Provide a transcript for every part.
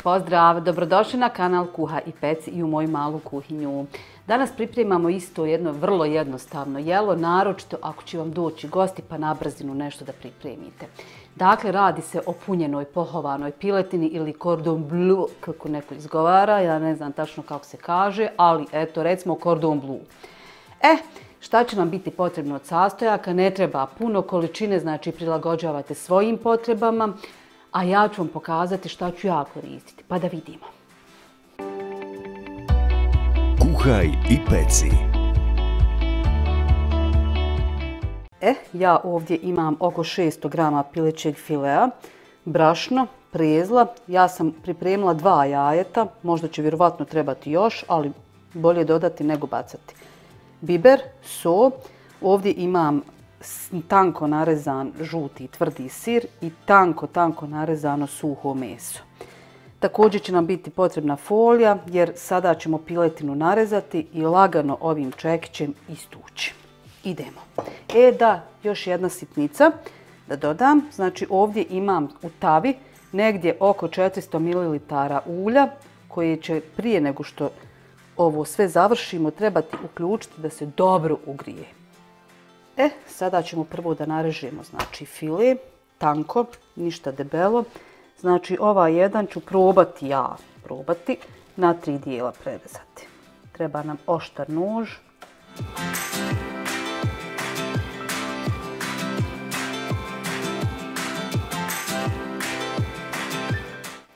pozdrav! Dobrodošli na kanal Kuha i Peci i u moju malu kuhinju. Danas pripremamo isto jedno vrlo jednostavno jelo, naročito ako će vam doći gosti pa na brzinu nešto da pripremite. Dakle, radi se o punjenoj pohovanoj piletini ili cordon bleu, kako neko izgovara, ja ne znam tačno kako se kaže, ali eto, recimo cordon bleu. Šta će nam biti potrebno od sastojaka? Ne treba puno količine, znači prilagođavate svojim potrebama, a ja ću vam pokazati šta ću ja koristiti, pa da vidimo. Kuhaj i peci. Ja ovdje imam oko 600 grama pilećeg filea, brašno, prezla. Ja sam pripremila 2 jajeta, možda će vjerovatno trebati još, ali bolje dodati nego bacati. Biber, so, ovdje imam tanko narezan žuti tvrdi sir i tanko narezano suho meso. Također će nam biti potrebna folija jer sada ćemo piletinu narezati i lagano ovim čekićem istući. Idemo. Još jedna sitnica da dodam. Znači ovdje imam u tavi negdje oko 400 ml ulja koje će prije nego što ovo sve završimo trebati uključiti da se dobro ugrije. Sada ćemo prvo da narežemo znači file, tanko, ništa debelo. Znači ovaj jedan ću probati na 3 dijela prerezati. Treba nam oštar nož.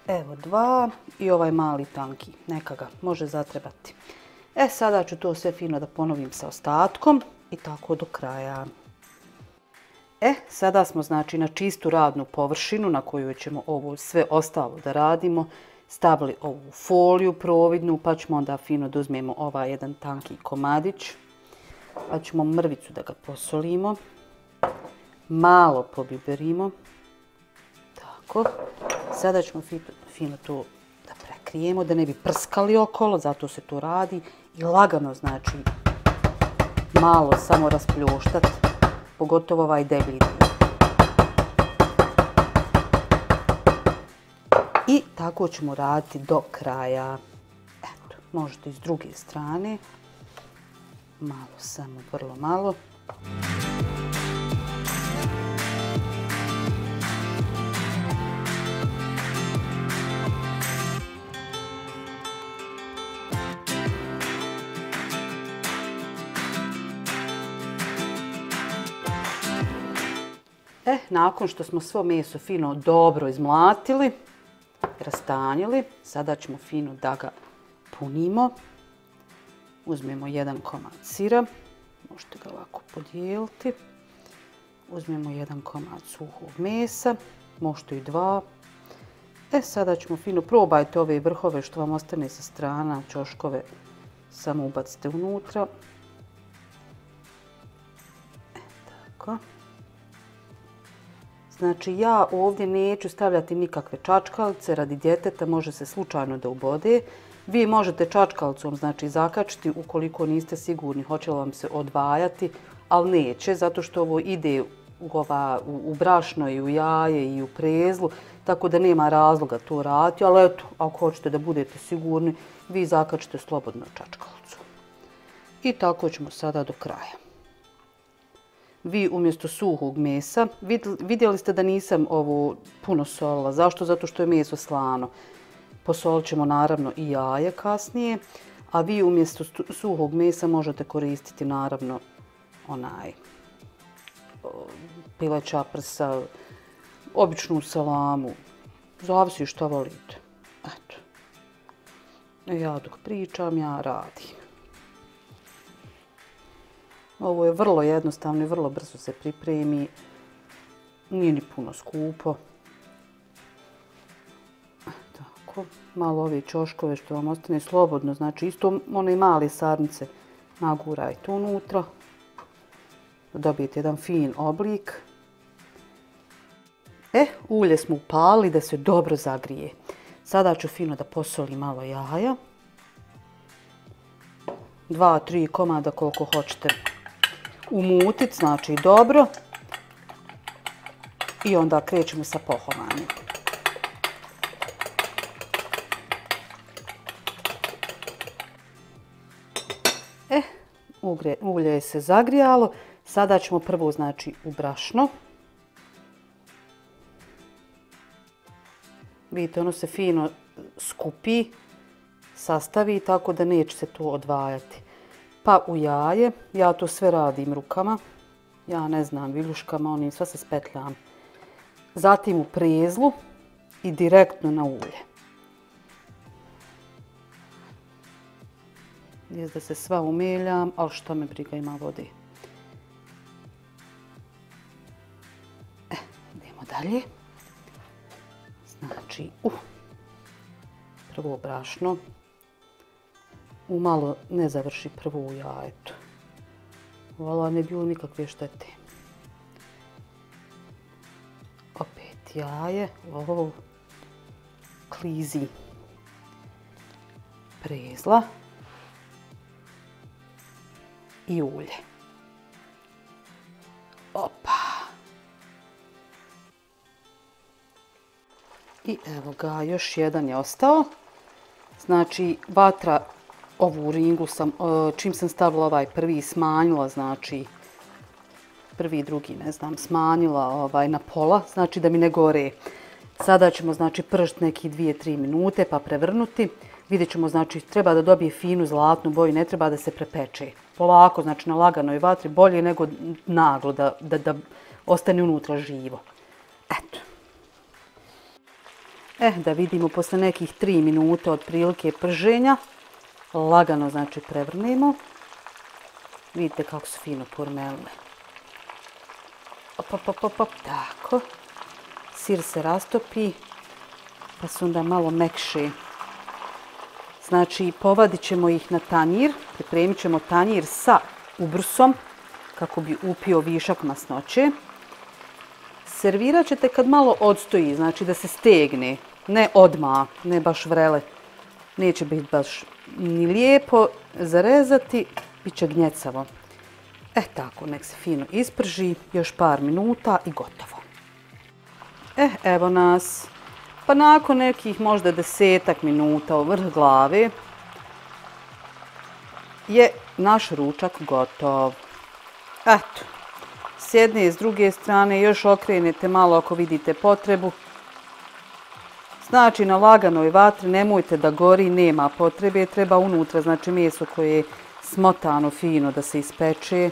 Evo 2 i ovaj mali tanki, neka ga može zatrebati. Sada ću to sve fino da ponovim sa ostatkom i tako do kraja. Sada smo znači na čistu radnu površinu na kojoj ćemo ovo sve ostalo da radimo stavili ovu foliju providnu, pa ćemo onda fino da uzmemo ovaj jedan tanki komadić, pa ćemo mrvicu da ga posolimo, malo pobiberimo, tako. Sada ćemo fino to da prekrijemo, da ne bi prskali okolo, zato se to radi i lagano znači malo samo raspljoštati, pogotovo ovaj deblji dio. I tako ćemo raditi do kraja. Eto, možete i s druge strane. Malo samo, vrlo malo. Nakon što smo svo meso fino dobro izmlatili, rastanjili, sada ćemo fino da ga punimo. Uzmemo jedan komad sira, možete ga ovako podijeliti. Uzmemo jedan komad suhog mesa, možete i 2. Sada ćemo fino, probajte ove vrhove što vam ostane sa strana, ćoškove, samo ubacite unutra. Tako. Znači ja ovdje neću stavljati nikakve čačkalice, radi djeteta može se slučajno da ubode. Vi možete čačkalicom znači zakačiti ukoliko niste sigurni hoće li vam se odvajati, ali neće zato što ovo ide u brašno i u jaje i u prezlu, tako da nema razloga to raditi, ali eto, ako hoćete da budete sigurni, vi zakačite slobodno čačkalicom. I tako ćemo sada do kraja. Vi umjesto suhog mesa, vidjeli ste da nisam ovo puno solila. Zašto? Zato što je meso slano. Posolit ćemo naravno i jaje kasnije, a vi umjesto suhog mesa možete koristiti naravno onaj pileća prsa, običnu salamu, zavisi što volite. Eto. Ja dok pričam, ja radim. Ovo je vrlo jednostavno i vrlo brzo se pripremi. Nije ni puno skupo. Tako, malo ove ćoškove što vam ostane slobodno. Znači isto one male sarnice nagurajte unutra. Da dobijete jedan fin oblik. Ulje smo upalili da se dobro zagrije. Sada ću fino da posolim malo jaja. 2-3 komada koliko hoćete umutiti, znači dobro. I onda krećemo sa pohovanjem. ulje se zagrijalo. Sada ćemo prvo znači u brašno. Vidite, ono se fino skupi, sastavi tako da neće se to odvajati. Pa u jaje, ja to sve radim rukama. Ja ne znam, viljuškama, onim sva se spetljam. Zatim u prezlu i direktno na ulje. Jest da se sva umeljam, ali što me briga, ima vode. Idemo dalje. Znači, prvo brašno. Umalo ne završi prvo u jajetu. Vala ne bilo nikakve štete. Opet jaje, ovo klizi. Prezla. I ulje. Opa! I evo ga, još jedan je ostao. Znači, vatra, ovu ringu sam, čim sam stavila ovaj prvi, smanjila, znači, prvi, drugi, ne znam, smanjila na pola, znači da mi ne gore. Sada ćemo, znači, pržiti neki 2-3 minute pa prevrnuti. Vidjet ćemo, znači, treba da dobije finu zlatnu boju, ne treba da se prepeče. Polako, znači, na laganoj vatri, bolje nego naglo da ostane unutra živo. Eto. Da vidimo, posle nekih 3 minuta otprilike prženja, lagano, znači, prevrnemo. Vidite kako su fino pormelne. Op, tako. Sir se rastopi, pa su onda malo mekše. Znači, povadit ćemo ih na tanjir, pripremit ćemo tanjir sa ubrusom, kako bi upio višak masnoće. Servirat ćete kad malo odstoji, znači da se stegne, ne odmah, ne baš vrele. Neće biti baš ni lijepo zarezati, bit će gnjecavo. Tako, nek se fino isprži, još par minuta i gotovo. Evo nas. Pa nakon nekih možda 10 minuta u vrh glave je naš ručak gotov. Eto, s jedne i s druge strane još okrenete malo ako vidite potrebu. Znači na laganoj vatri, nemojte da gori, nema potrebe, treba unutra, znači meso koje je smotano fino da se ispeče.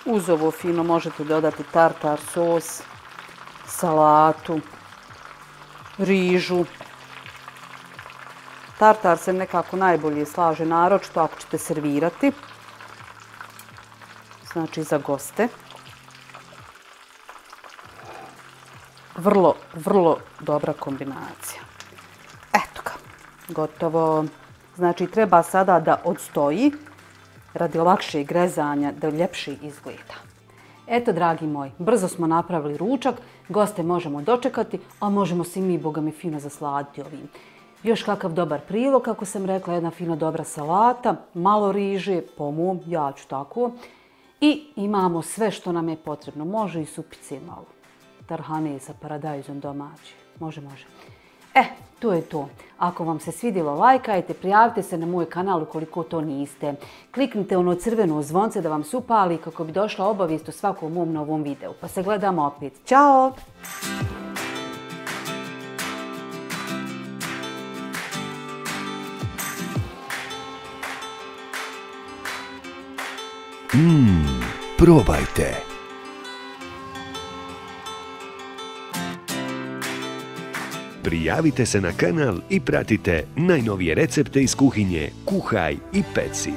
Uz ovo fino možete dodati tartar sos, salatu, rižu. Tartar se nekako najbolje slaže, naročito ako ćete servirati. Znači za goste. Vrlo, vrlo dobra kombinacija. Eto ga, gotovo. Znači treba sada da odstoji radi lakšeg grezanja, da ljepše izgleda. Eto, dragi moji, brzo smo napravili ručak, goste možemo dočekati, a možemo se i mi, boga mi, fino zasladiti ovim. Još kakav dobar prilog, kako sam rekla, jedna fino dobra salata, malo riže, po mom, ja ću tako. I imamo sve što nam je potrebno. Može i supice malo. Tarhane sa paradajzom domaći. Može. To je to. Ako vam se svidjelo, lajkajte, prijavite se na moj kanal ukoliko to niste. Kliknite ono crveno zvonce da vam se upali kako bi došla obavijest o svakom mom novom videu. Pa se gledamo opet. Ćao! Probajte. Prijavite se na kanal i pratite najnovije recepte iz kuhinje Kuhaj i peci.